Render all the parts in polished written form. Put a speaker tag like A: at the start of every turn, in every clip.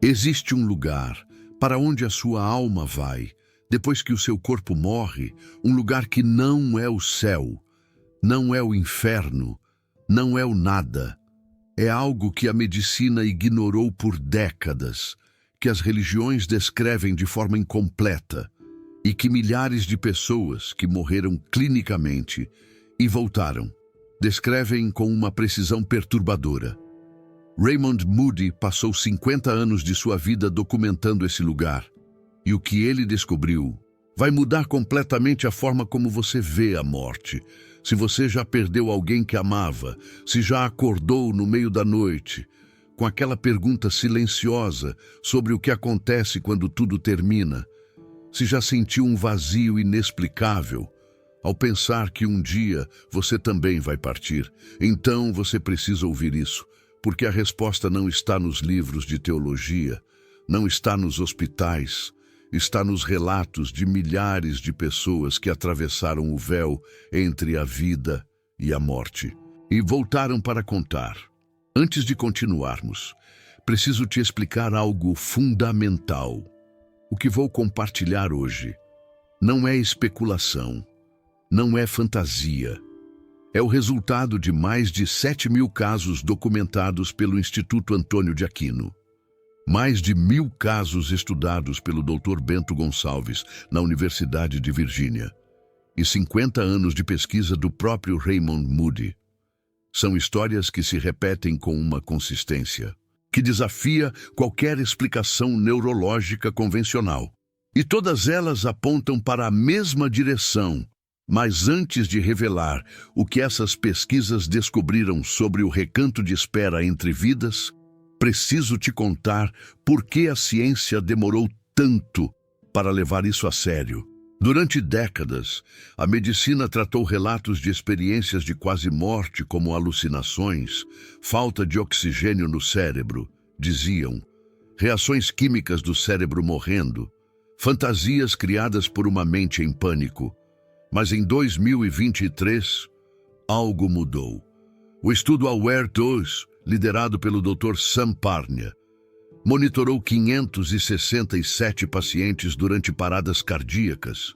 A: Existe um lugar para onde a sua alma vai, depois que o seu corpo morre, um lugar que não é o céu, não é o inferno, não é o nada. É algo que a medicina ignorou por décadas, que as religiões descrevem de forma incompleta e que milhares de pessoas que morreram clinicamente e voltaram descrevem com uma precisão perturbadora. Raymond Moody passou 50 anos de sua vida documentando esse lugar, e o que ele descobriu vai mudar completamente a forma como você vê a morte. Se você já perdeu alguém que amava, se já acordou no meio da noite, com aquela pergunta silenciosa sobre o que acontece quando tudo termina, se já sentiu um vazio inexplicável ao pensar que um dia você também vai partir, então você precisa ouvir isso, porque a resposta não está nos livros de teologia, não está nos hospitais, está nos relatos de milhares de pessoas que atravessaram o véu entre a vida e a morte e voltaram para contar. Antes de continuarmos, preciso te explicar algo fundamental. O que vou compartilhar hoje não é especulação, não é fantasia. É o resultado de mais de 7.000 casos documentados pelo Instituto Antônio de Aquino. Mais de 1.000 casos estudados pelo Dr. Bento Gonçalves, na Universidade de Virgínia. E 50 anos de pesquisa do próprio Raymond Moody. São histórias que se repetem com uma consistência, que desafia qualquer explicação neurológica convencional. E todas elas apontam para a mesma direção. Mas antes de revelar o que essas pesquisas descobriram sobre o recanto de espera entre vidas, preciso te contar por que a ciência demorou tanto para levar isso a sério. Durante décadas, a medicina tratou relatos de experiências de quase morte como alucinações, falta de oxigênio no cérebro, diziam, reações químicas do cérebro morrendo, fantasias criadas por uma mente em pânico. Mas em 2023, algo mudou. O estudo AWARE-2, liderado pelo Dr. Sam Parnia, monitorou 567 pacientes durante paradas cardíacas.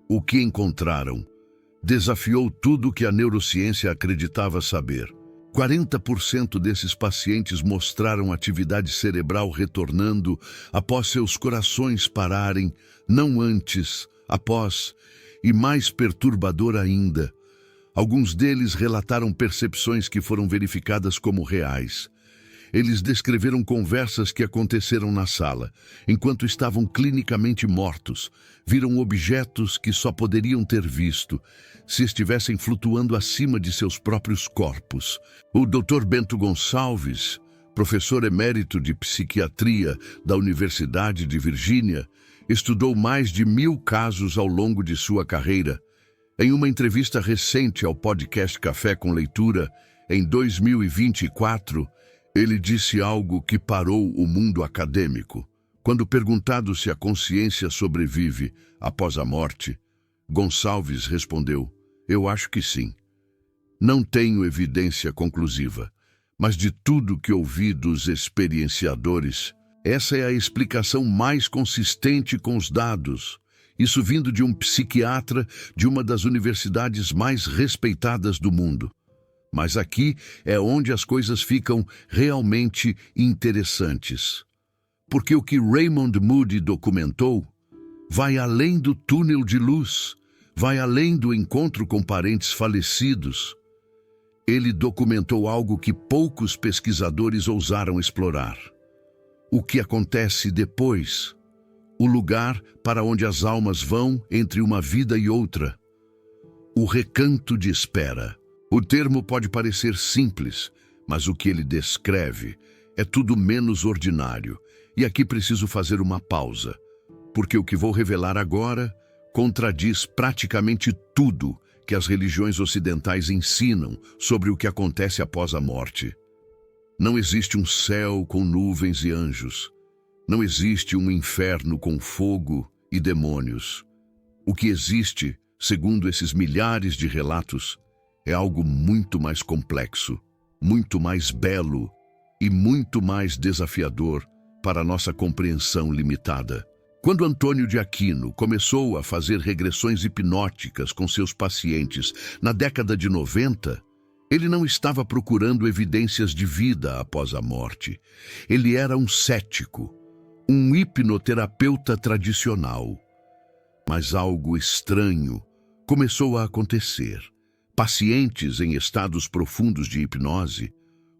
A: O que encontraram desafiou tudo o que a neurociência acreditava saber. 40% desses pacientes mostraram atividade cerebral retornando após seus corações pararem, não antes, após. E mais perturbador ainda, alguns deles relataram percepções que foram verificadas como reais. Eles descreveram conversas que aconteceram na sala, enquanto estavam clinicamente mortos. Viram objetos que só poderiam ter visto se estivessem flutuando acima de seus próprios corpos. O Dr. Bento Gonçalves, professor emérito de psiquiatria da Universidade de Virgínia, estudou mais de 1.000 casos ao longo de sua carreira. Em uma entrevista recente ao podcast Café com Leitura, em 2024, ele disse algo que parou o mundo acadêmico. Quando perguntado se a consciência sobrevive após a morte, Gonçalves respondeu, eu acho que sim. Não tenho evidência conclusiva, mas de tudo que ouvi dos experienciadores, essa é a explicação mais consistente com os dados. Isso vindo de um psiquiatra de uma das universidades mais respeitadas do mundo. Mas aqui é onde as coisas ficam realmente interessantes. Porque o que Raymond Moody documentou vai além do túnel de luz, vai além do encontro com parentes falecidos. Ele documentou algo que poucos pesquisadores ousaram explorar. O que acontece depois, o lugar para onde as almas vão entre uma vida e outra. O recanto de espera. O termo pode parecer simples, mas o que ele descreve é tudo menos ordinário. E aqui preciso fazer uma pausa, porque o que vou revelar agora contradiz praticamente tudo que as religiões ocidentais ensinam sobre o que acontece após a morte. Não existe um céu com nuvens e anjos. Não existe um inferno com fogo e demônios. O que existe, segundo esses milhares de relatos, é algo muito mais complexo, muito mais belo e muito mais desafiador para nossa compreensão limitada. Quando Antônio de Aquino começou a fazer regressões hipnóticas com seus pacientes na década de 90, ele não estava procurando evidências de vida após a morte. Ele era um cético, um hipnoterapeuta tradicional. Mas algo estranho começou a acontecer. Pacientes em estados profundos de hipnose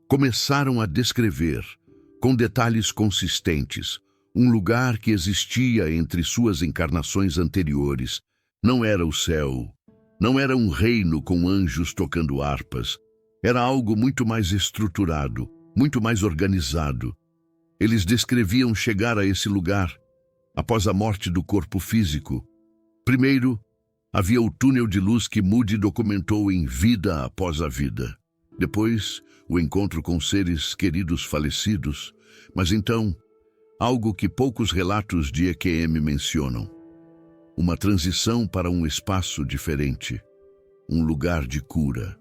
A: começaram a descrever, com detalhes consistentes, um lugar que existia entre suas encarnações anteriores. Não era o céu, não era um reino com anjos tocando harpas. Era algo muito mais estruturado, muito mais organizado. Eles descreviam chegar a esse lugar após a morte do corpo físico. Primeiro, havia o túnel de luz que Moody documentou em Vida Após a Vida. Depois, o encontro com seres queridos falecidos. Mas então, algo que poucos relatos de EQM mencionam. Uma transição para um espaço diferente. Um lugar de cura.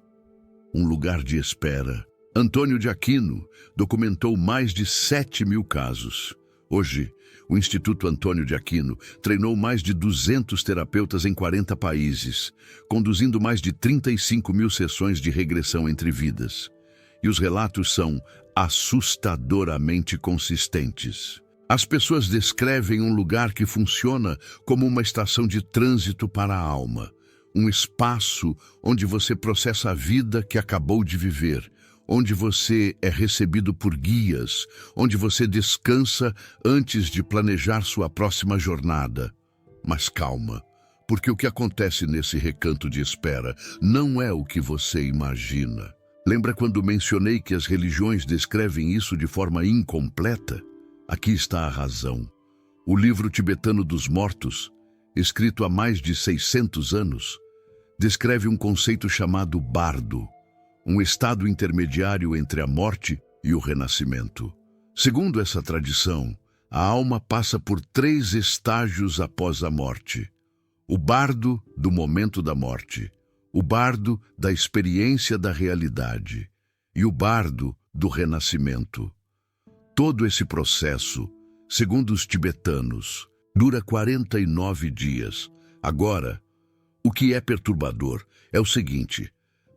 A: Um lugar de espera. Antônio de Aquino documentou mais de 7.000 casos. Hoje, o Instituto Antônio de Aquino treinou mais de 200 terapeutas em 40 países, conduzindo mais de 35.000 sessões de regressão entre vidas. E os relatos são assustadoramente consistentes. As pessoas descrevem um lugar que funciona como uma estação de trânsito para a alma, um espaço onde você processa a vida que acabou de viver, onde você é recebido por guias, onde você descansa antes de planejar sua próxima jornada. Mas calma, porque o que acontece nesse recanto de espera não é o que você imagina. Lembra quando mencionei que as religiões descrevem isso de forma incompleta? Aqui está a razão. O livro tibetano dos mortos, escrito há mais de 600 anos, descreve um conceito chamado bardo, um estado intermediário entre a morte e o renascimento. Segundo essa tradição, a alma passa por 3 estágios após a morte. O bardo do momento da morte, o bardo da experiência da realidade e o bardo do renascimento. Todo esse processo, segundo os tibetanos, dura 49 dias. Agora, o que é perturbador é o seguinte: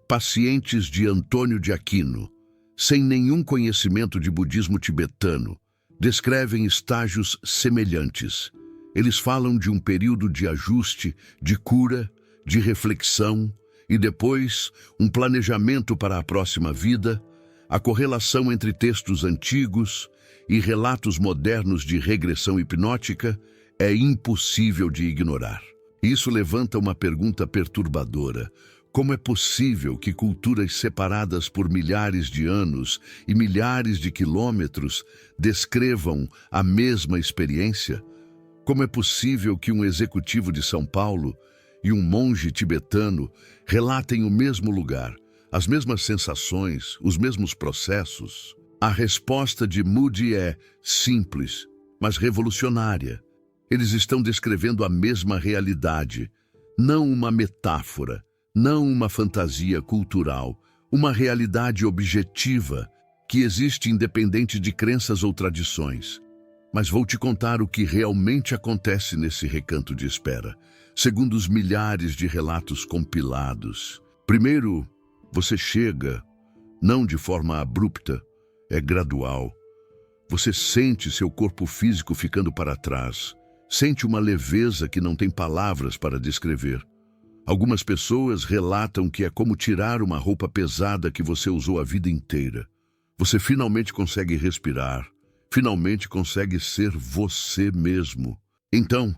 A: pacientes de Antônio de Aquino, sem nenhum conhecimento de budismo tibetano, descrevem estágios semelhantes. Eles falam de um período de ajuste, de cura, de reflexão e depois um planejamento para a próxima vida. A correlação entre textos antigos e relatos modernos de regressão hipnótica é impossível de ignorar. Isso levanta uma pergunta perturbadora. Como é possível que culturas separadas por milhares de anos e milhares de quilômetros descrevam a mesma experiência? Como é possível que um executivo de São Paulo e um monge tibetano relatem o mesmo lugar, as mesmas sensações, os mesmos processos? A resposta de Moody é simples, mas revolucionária. Eles estão descrevendo a mesma realidade, não uma metáfora, não uma fantasia cultural, uma realidade objetiva que existe independente de crenças ou tradições. Mas vou te contar o que realmente acontece nesse recanto de espera, segundo os milhares de relatos compilados. Primeiro, você chega, não de forma abrupta, é gradual. Você sente seu corpo físico ficando para trás, sente uma leveza que não tem palavras para descrever. Algumas pessoas relatam que é como tirar uma roupa pesada que você usou a vida inteira. Você finalmente consegue respirar, finalmente consegue ser você mesmo. Então,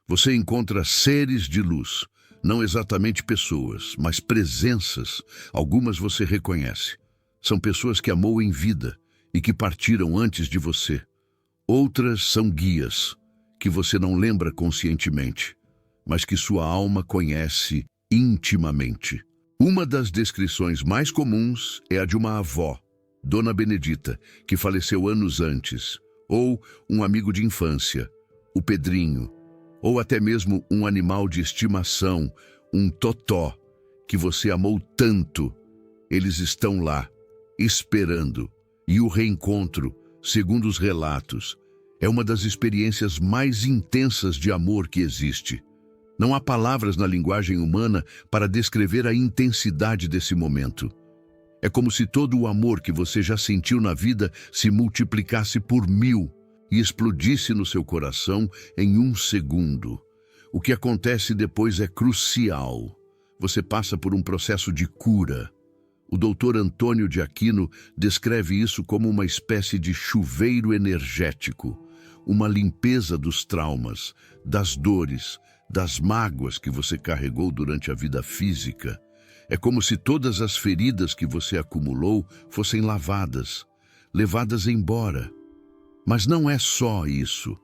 A: você encontra seres de luz, não exatamente pessoas, mas presenças. Algumas você reconhece. São pessoas que amou em vida e que partiram antes de você. Outras são guias, que você não lembra conscientemente, mas que sua alma conhece intimamente. Uma das descrições mais comuns é a de uma avó, Dona Benedita, que faleceu anos antes, ou um amigo de infância, o Pedrinho, ou até mesmo um animal de estimação, um totó, que você amou tanto. Eles estão lá, esperando, e o reencontro, segundo os relatos, É uma das experiências mais intensas de amor que existe. Não há palavras na linguagem humana para descrever a intensidade desse momento. É como se todo o amor que você já sentiu na vida se multiplicasse por 1000 e explodisse no seu coração em 1 segundo. O que acontece depois é crucial. Você passa por um processo de cura. O Dr. Antônio de Aquino descreve isso como uma espécie de chuveiro energético, uma limpeza dos traumas, das dores, das mágoas que você carregou durante a vida física. É como se todas as feridas que você acumulou fossem lavadas, levadas embora. Mas não é só isso.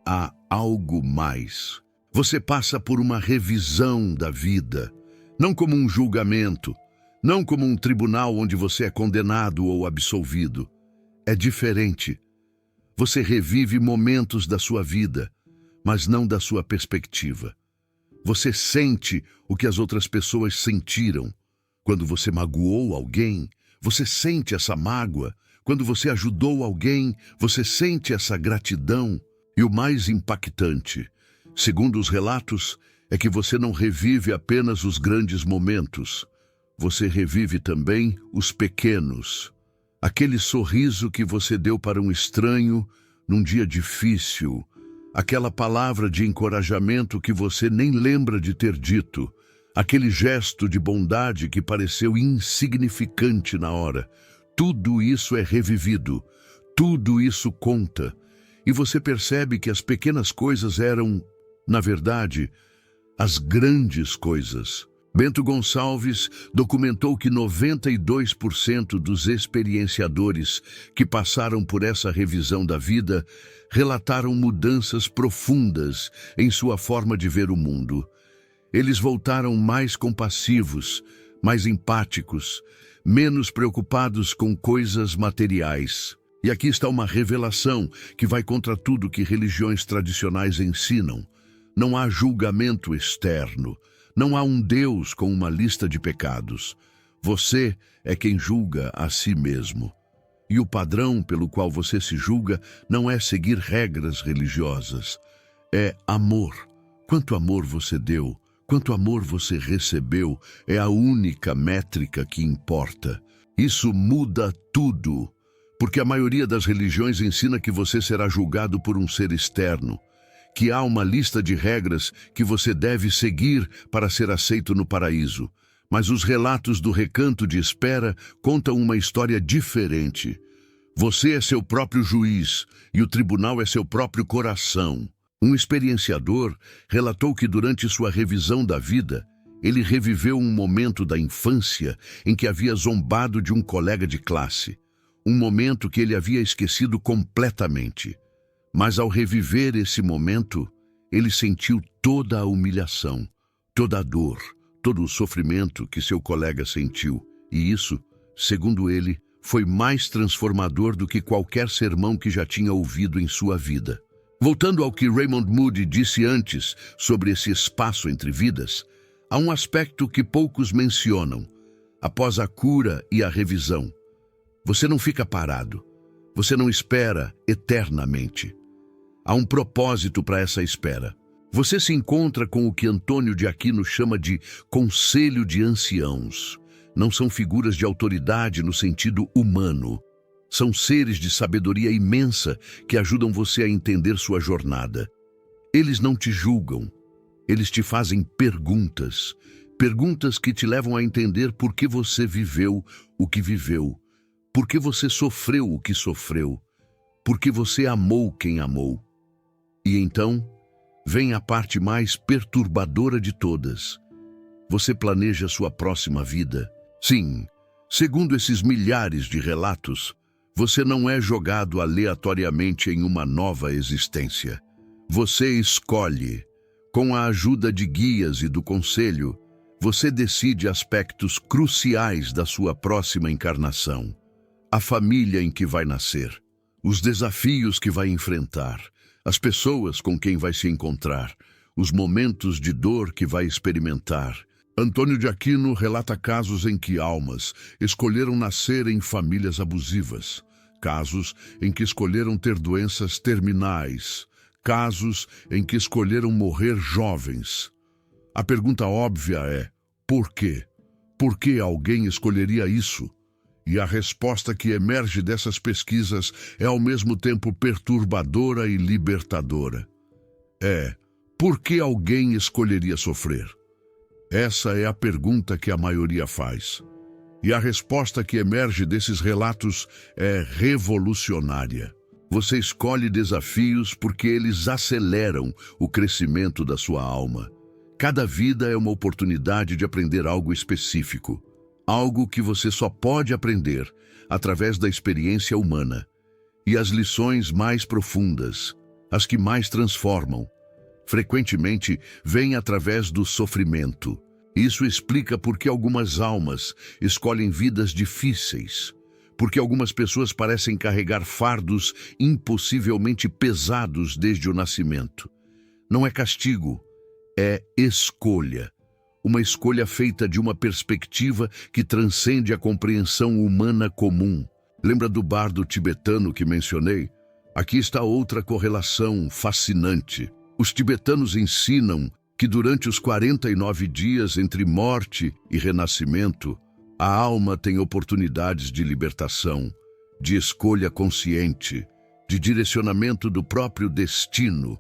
A: Há algo mais. Você passa por uma revisão da vida, não como um julgamento, não como um tribunal onde você é condenado ou absolvido. É diferente. Você revive momentos da sua vida, mas não da sua perspectiva. Você sente o que as outras pessoas sentiram. Quando você magoou alguém, você sente essa mágoa. Quando você ajudou alguém, você sente essa gratidão. E o mais impactante, segundo os relatos, é que você não revive apenas os grandes momentos. Você revive também os pequenos. Aquele sorriso que você deu para um estranho num dia difícil. Aquela palavra de encorajamento que você nem lembra de ter dito. Aquele gesto de bondade que pareceu insignificante na hora. Tudo isso é revivido. Tudo isso conta. E você percebe que as pequenas coisas eram, na verdade, as grandes coisas. Bento Gonçalves documentou que 92% dos experienciadores que passaram por essa revisão da vida relataram mudanças profundas em sua forma de ver o mundo. Eles voltaram mais compassivos, mais empáticos, menos preocupados com coisas materiais. E aqui está uma revelação que vai contra tudo que religiões tradicionais ensinam. Não há julgamento externo. Não há um Deus com uma lista de pecados. Você é quem julga a si mesmo. E o padrão pelo qual você se julga não é seguir regras religiosas. É amor. Quanto amor você deu, quanto amor você recebeu, é a única métrica que importa. Isso muda tudo, porque a maioria das religiões ensina que você será julgado por um ser externo, que há uma lista de regras que você deve seguir para ser aceito no paraíso. Mas os relatos do Recanto de Espera contam uma história diferente. Você é seu próprio juiz e o tribunal é seu próprio coração. Um experienciador relatou que durante sua revisão da vida, ele reviveu um momento da infância em que havia zombado de um colega de classe. Um momento que ele havia esquecido completamente. Mas ao reviver esse momento, ele sentiu toda a humilhação, toda a dor, todo o sofrimento que seu colega sentiu. E isso, segundo ele, foi mais transformador do que qualquer sermão que já tinha ouvido em sua vida. Voltando ao que Raymond Moody disse antes sobre esse espaço entre vidas, há um aspecto que poucos mencionam. Após a cura e a revisão, você não fica parado. Você não espera eternamente. Há um propósito para essa espera. Você se encontra com o que Antônio de Aquino chama de conselho de anciãos. Não são figuras de autoridade no sentido humano. São seres de sabedoria imensa que ajudam você a entender sua jornada. Eles não te julgam. Eles te fazem perguntas. Perguntas que te levam a entender por que você viveu o que viveu. Por que você sofreu o que sofreu. Por que você amou quem amou. E então, vem a parte mais perturbadora de todas. Você planeja sua próxima vida? Sim, segundo esses milhares de relatos, você não é jogado aleatoriamente em uma nova existência. Você escolhe. Com a ajuda de guias e do conselho, você decide aspectos cruciais da sua próxima encarnação. A família em que vai nascer, os desafios que vai enfrentar, as pessoas com quem vai se encontrar, os momentos de dor que vai experimentar. Antônio de Aquino relata casos em que almas escolheram nascer em famílias abusivas, casos em que escolheram ter doenças terminais, casos em que escolheram morrer jovens. A pergunta óbvia é: por quê? Por que alguém escolheria isso? E a resposta que emerge dessas pesquisas é ao mesmo tempo perturbadora e libertadora. Por que alguém escolheria sofrer? Essa é a pergunta que a maioria faz. E a resposta que emerge desses relatos é revolucionária. Você escolhe desafios porque eles aceleram o crescimento da sua alma. Cada vida é uma oportunidade de aprender algo específico. Algo que você só pode aprender através da experiência humana. E as lições mais profundas, as que mais transformam, frequentemente vêm através do sofrimento. Isso explica por que algumas almas escolhem vidas difíceis, porque algumas pessoas parecem carregar fardos impossivelmente pesados desde o nascimento. Não é castigo, é escolha. Uma escolha feita de uma perspectiva que transcende a compreensão humana comum. Lembra do bardo tibetano que mencionei? Aqui está outra correlação fascinante. Os tibetanos ensinam que durante os 49 dias entre morte e renascimento, a alma tem oportunidades de libertação, de escolha consciente, de direcionamento do próprio destino.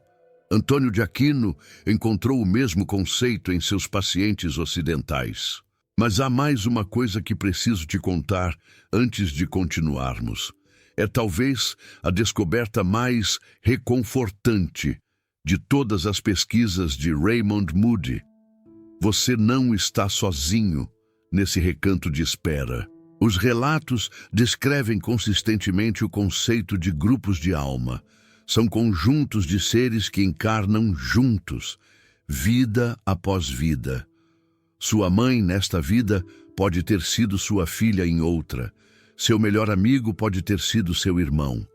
A: Antônio de Aquino encontrou o mesmo conceito em seus pacientes ocidentais. Mas há mais uma coisa que preciso te contar antes de continuarmos. É talvez a descoberta mais reconfortante de todas as pesquisas de Raymond Moody. Você não está sozinho nesse recanto de espera. Os relatos descrevem consistentemente o conceito de grupos de alma. São conjuntos de seres que encarnam juntos, vida após vida. Sua mãe, nesta vida, pode ter sido sua filha em outra. Seu melhor amigo pode ter sido seu irmão.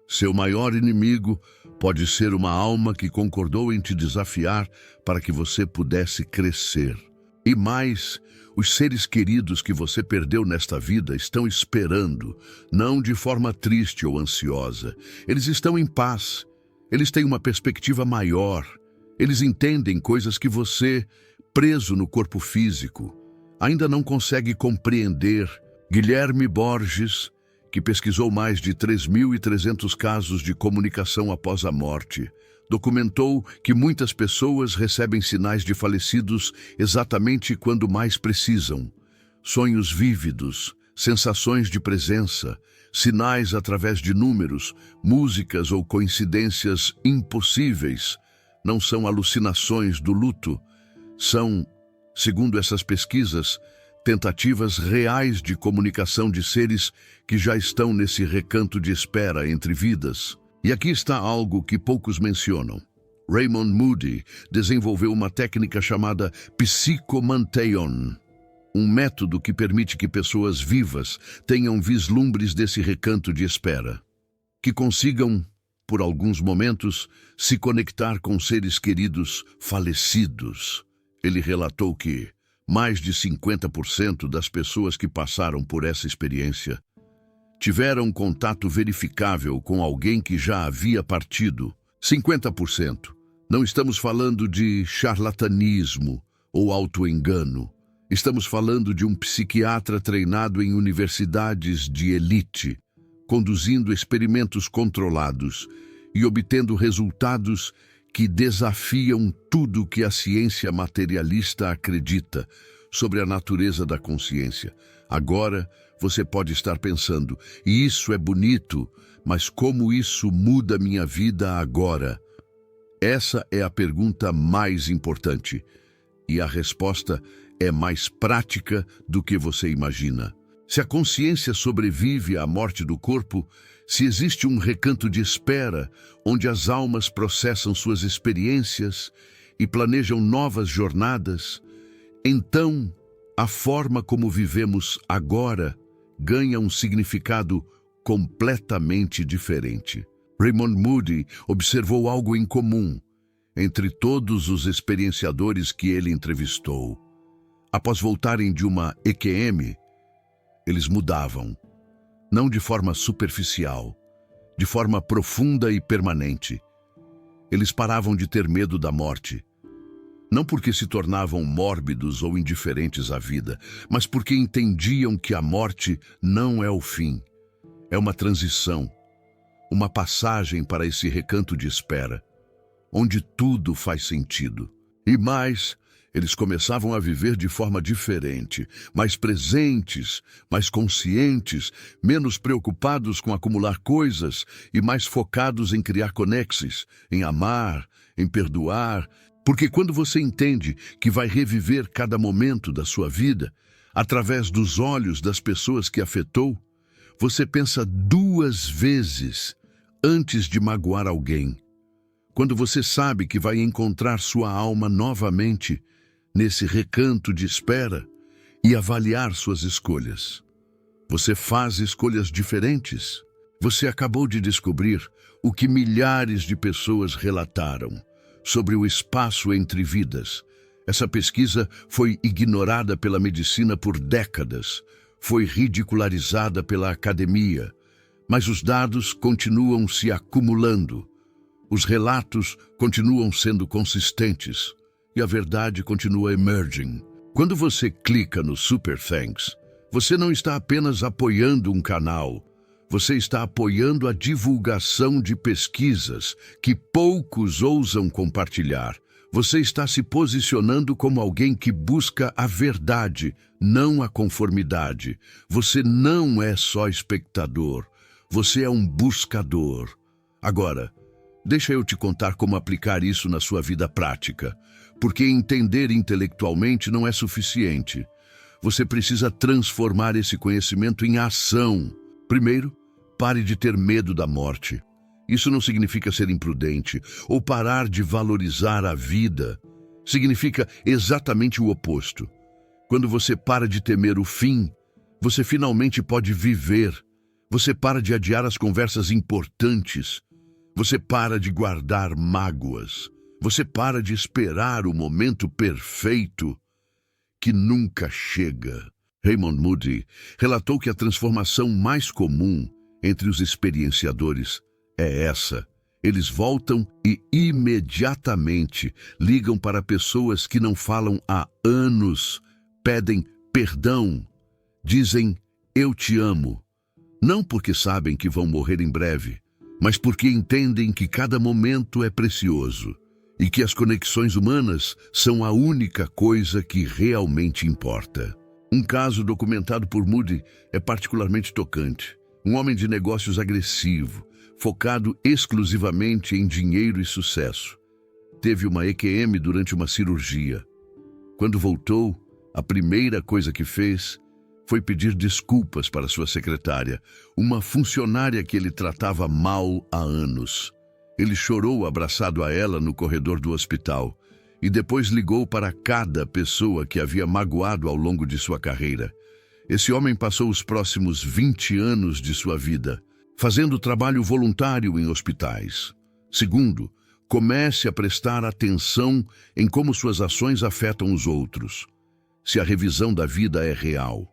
A: Seu maior inimigo pode ser uma alma que concordou em te desafiar para que você pudesse crescer. E mais, os seres queridos que você perdeu nesta vida estão esperando, não de forma triste ou ansiosa. Eles estão em paz. Eles têm uma perspectiva maior. Eles entendem coisas que você, preso no corpo físico, ainda não consegue compreender. Guilherme Borges, que pesquisou mais de 3.300 casos de comunicação após a morte, documentou que muitas pessoas recebem sinais de falecidos exatamente quando mais precisam. Sonhos vívidos, sensações de presença, sinais através de números, músicas ou coincidências impossíveis. Não são alucinações do luto, são, segundo essas pesquisas, tentativas reais de comunicação de seres que já estão nesse recanto de espera entre vidas. E aqui está algo que poucos mencionam. Raymond Moody desenvolveu uma técnica chamada Psychomanteon, um método que permite que pessoas vivas tenham vislumbres desse recanto de espera, que consigam, por alguns momentos, se conectar com seres queridos falecidos. Ele relatou que mais de 50% das pessoas que passaram por essa experiência tiveram contato verificável com alguém que já havia partido. 50%. Não estamos falando de charlatanismo ou autoengano. Estamos falando de um psiquiatra treinado em universidades de elite, conduzindo experimentos controlados e obtendo resultados que desafiam tudo que a ciência materialista acredita sobre a natureza da consciência. Agora, você pode estar pensando, e isso é bonito, mas como isso muda minha vida agora? Essa é a pergunta mais importante, e a resposta é mais prática do que você imagina. Se a consciência sobrevive à morte do corpo, se existe um recanto de espera onde as almas processam suas experiências e planejam novas jornadas, então a forma como vivemos agora ganha um significado completamente diferente. Raymond Moody observou algo em comum entre todos os experienciadores que ele entrevistou. Após voltarem de uma EQM, eles mudavam. não de forma superficial, de forma profunda e permanente. Eles paravam de ter medo da morte, não porque se tornavam mórbidos ou indiferentes à vida, mas porque entendiam que a morte não é o fim, é uma transição, uma passagem para esse recanto de espera, onde tudo faz sentido. E mais, eles começavam a viver de forma diferente, mais presentes, mais conscientes, menos preocupados com acumular coisas e mais focados em criar conexões, em amar, em perdoar. Porque quando você entende que vai reviver cada momento da sua vida, através dos olhos das pessoas que afetou, você pensa 2 vezes antes de magoar alguém. Quando você sabe que vai encontrar sua alma novamente nesse recanto de espera e avaliar suas escolhas. Você faz escolhas diferentes. Você acabou de descobrir o que milhares de pessoas relataram sobre o espaço entre vidas. Essa pesquisa foi ignorada pela medicina por décadas, foi ridicularizada pela academia, mas os dados continuam se acumulando. Os relatos continuam sendo consistentes e a verdade continua emerging. Quando você clica no Super Thanks, você não está apenas apoiando um canal, você está apoiando a divulgação de pesquisas que poucos ousam compartilhar. Você está se posicionando como alguém que busca a verdade, não a conformidade. Você não é só espectador, você é um buscador. Agora, deixa eu te contar como aplicar isso na sua vida prática, porque entender intelectualmente não é suficiente. Você precisa transformar esse conhecimento em ação. Primeiro, pare de ter medo da morte. Isso não significa ser imprudente ou parar de valorizar a vida. Significa exatamente o oposto. Quando você para de temer o fim, você finalmente pode viver. Você para de adiar as conversas importantes. Você para de guardar mágoas. Você para de esperar o momento perfeito que nunca chega. Raymond Moody relatou que a transformação mais comum entre os experienciadores é essa. Eles voltam e imediatamente ligam para pessoas que não falam há anos, pedem perdão, dizem eu te amo, não porque sabem que vão morrer em breve, mas porque entendem que cada momento é precioso e que as conexões humanas são a única coisa que realmente importa. Um caso documentado por Moody é particularmente tocante. Um homem de negócios agressivo, focado exclusivamente em dinheiro e sucesso. Teve uma EQM durante uma cirurgia. Quando voltou, a primeira coisa que fez foi pedir desculpas para sua secretária, uma funcionária que ele tratava mal há anos. Ele chorou abraçado a ela no corredor do hospital e depois ligou para cada pessoa que havia magoado ao longo de sua carreira. Esse homem passou os próximos 20 anos de sua vida fazendo trabalho voluntário em hospitais. Segundo, comece a prestar atenção em como suas ações afetam os outros. Se a revisão da vida é real,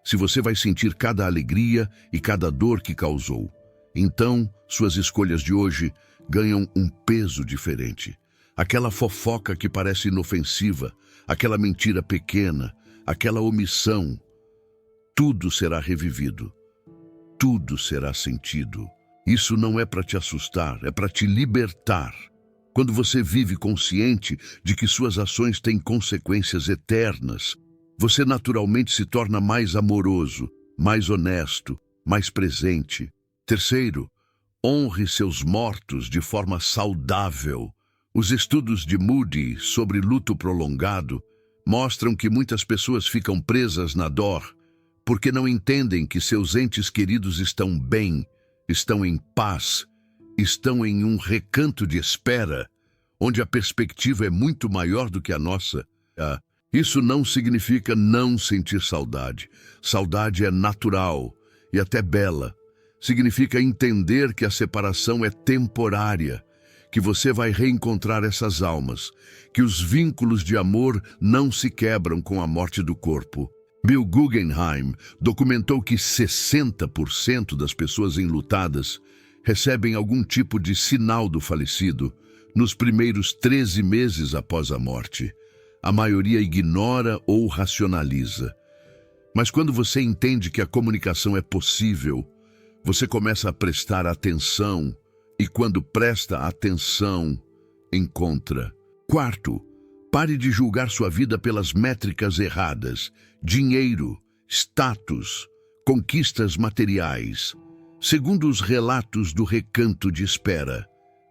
A: se você vai sentir cada alegria e cada dor que causou, então suas escolhas de hoje ganham um peso diferente. Aquela fofoca que parece inofensiva, aquela mentira pequena, aquela omissão, tudo será revivido, tudo será sentido. Isso não é para te assustar, é para te libertar. Quando você vive consciente de que suas ações têm consequências eternas, você naturalmente se torna mais amoroso, mais honesto, mais presente. Terceiro, honre seus mortos de forma saudável. Os estudos de Moody sobre luto prolongado mostram que muitas pessoas ficam presas na dor porque não entendem que seus entes queridos estão bem, estão em paz, estão em um recanto de espera, onde a perspectiva é muito maior do que a nossa. Isso não significa não sentir saudade. Saudade é natural e até bela. Significa entender que a separação é temporária, que você vai reencontrar essas almas, que os vínculos de amor não se quebram com a morte do corpo. Bill Guggenheim documentou que 60% das pessoas enlutadas recebem algum tipo de sinal do falecido nos primeiros 13 meses após a morte. A maioria ignora ou racionaliza. Mas quando você entende que a comunicação é possível, você começa a prestar atenção e quando presta atenção, encontra. Quarto, pare de julgar sua vida pelas métricas erradas. Dinheiro, status, conquistas materiais. Segundo os relatos do recanto de espera,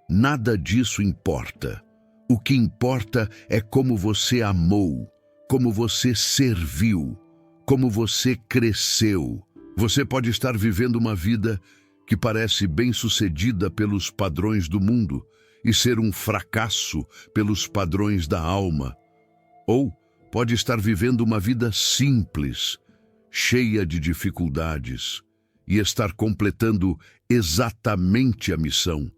A: nada disso importa. O que importa é como você amou, como você serviu, como você cresceu. Você pode estar vivendo uma vida que parece bem-sucedida pelos padrões do mundo e ser um fracasso pelos padrões da alma. Ou pode estar vivendo uma vida simples, cheia de dificuldades, e estar completando exatamente a missão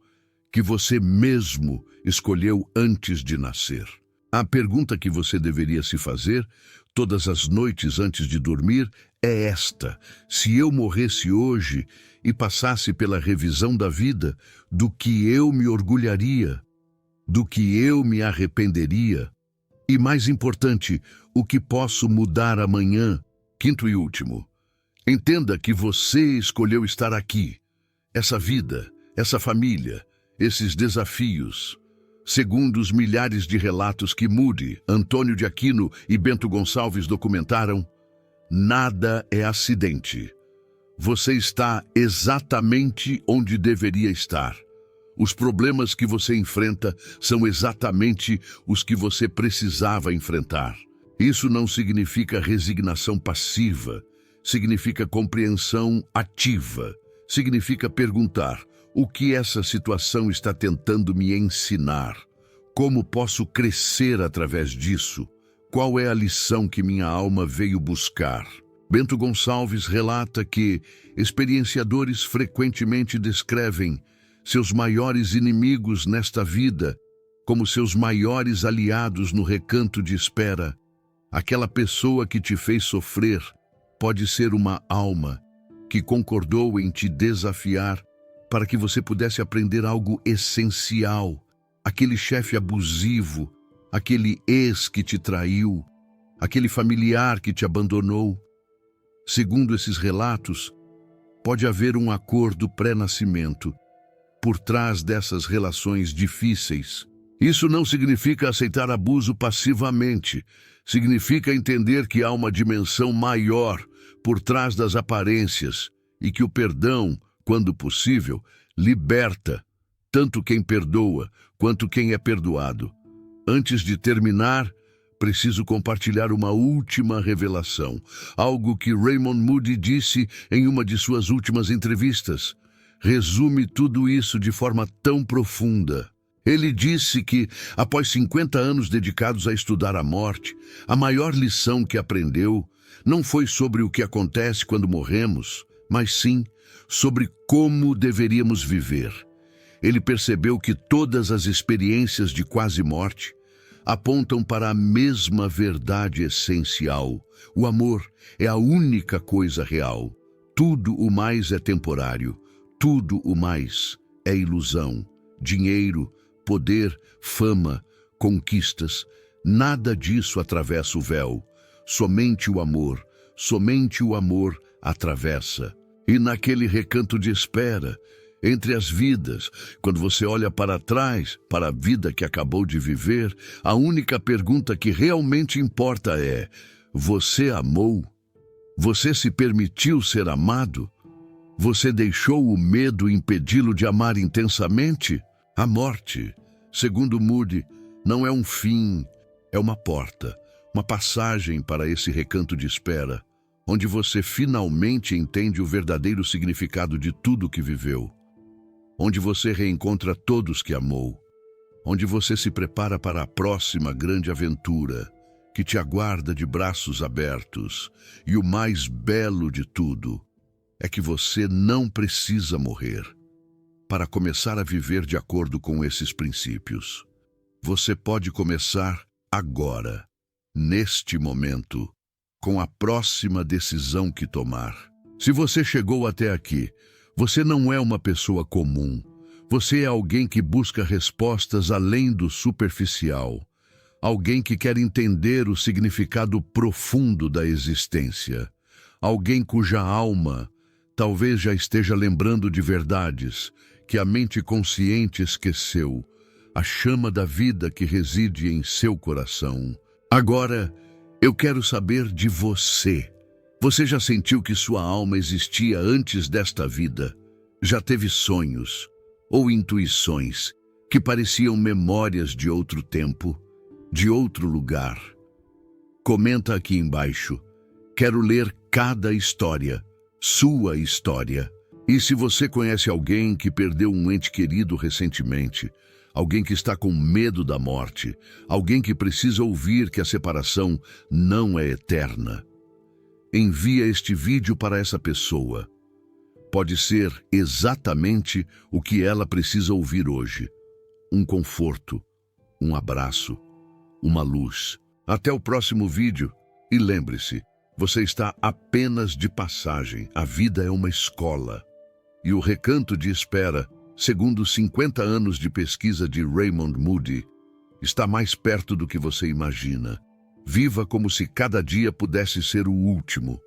A: que você mesmo escolheu antes de nascer. A pergunta que você deveria se fazer todas as noites antes de dormir é esta: se eu morresse hoje e passasse pela revisão da vida, do que eu me orgulharia, do que eu me arrependeria, e mais importante, o que posso mudar amanhã? Quinto e último, entenda que você escolheu estar aqui, essa vida, essa família, esses desafios. Segundo os milhares de relatos que Moody, Antônio de Aquino e Bento Gonçalves documentaram, nada é acidente. Você está exatamente onde deveria estar. Os problemas que você enfrenta são exatamente os que você precisava enfrentar. Isso não significa resignação passiva, significa compreensão ativa. Significa perguntar: o que essa situação está tentando me ensinar? Como posso crescer através disso? Qual é a lição que minha alma veio buscar? Bento Gonçalves relata que experienciadores frequentemente descrevem seus maiores inimigos nesta vida como seus maiores aliados no recanto de espera. Aquela pessoa que te fez sofrer pode ser uma alma que concordou em te desafiar para que você pudesse aprender algo essencial. Aquele chefe abusivo, aquele ex que te traiu, aquele familiar que te abandonou. Segundo esses relatos, pode haver um acordo pré-nascimento por trás dessas relações difíceis. Isso não significa aceitar abuso passivamente. Significa entender que há uma dimensão maior por trás das aparências e que o perdão, quando possível, liberta tanto quem perdoa quanto quem é perdoado. Antes de terminar, preciso compartilhar uma última revelação, algo que Raymond Moody disse em uma de suas últimas entrevistas. Resume tudo isso de forma tão profunda. Ele disse que, após 50 anos dedicados a estudar a morte, a maior lição que aprendeu não foi sobre o que acontece quando morremos, mas sim sobre como deveríamos viver. Ele percebeu que todas as experiências de quase morte apontam para a mesma verdade essencial. O amor é a única coisa real. Tudo o mais é temporário. Tudo o mais é ilusão. Dinheiro, poder, fama, conquistas. Nada disso atravessa o véu. Somente o amor atravessa. E naquele recanto de espera, entre as vidas, quando você olha para trás, para a vida que acabou de viver, a única pergunta que realmente importa é: você amou? Você se permitiu ser amado? Você deixou o medo impedi-lo de amar intensamente? A morte, segundo Moody, não é um fim, é uma porta, uma passagem para esse recanto de espera, onde você finalmente entende o verdadeiro significado de tudo que viveu, onde você reencontra todos que amou, onde você se prepara para a próxima grande aventura, que te aguarda de braços abertos. E o mais belo de tudo é que você não precisa morrer para começar a viver de acordo com esses princípios. Você pode começar agora, neste momento, com a próxima decisão que tomar. Se você chegou até aqui, você não é uma pessoa comum. Você é alguém que busca respostas além do superficial. Alguém que quer entender o significado profundo da existência. Alguém cuja alma talvez já esteja lembrando de verdades que a mente consciente esqueceu, a chama da vida que reside em seu coração. Agora, eu quero saber de você. Você já sentiu que sua alma existia antes desta vida? Já teve sonhos ou intuições que pareciam memórias de outro tempo, de outro lugar? Comenta aqui embaixo. Quero ler cada história, sua história. E se você conhece alguém que perdeu um ente querido recentemente, alguém que está com medo da morte, alguém que precisa ouvir que a separação não é eterna, envia este vídeo para essa pessoa. Pode ser exatamente o que ela precisa ouvir hoje. Um conforto, um abraço, uma luz. Até o próximo vídeo e lembre-se, você está apenas de passagem. A vida é uma escola. E o recanto de espera, segundo 50 anos de pesquisa de Raymond Moody, está mais perto do que você imagina. Viva como se cada dia pudesse ser o último.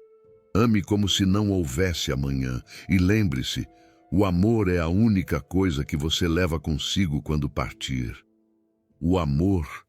A: Ame como se não houvesse amanhã. E lembre-se, o amor é a única coisa que você leva consigo quando partir. O amor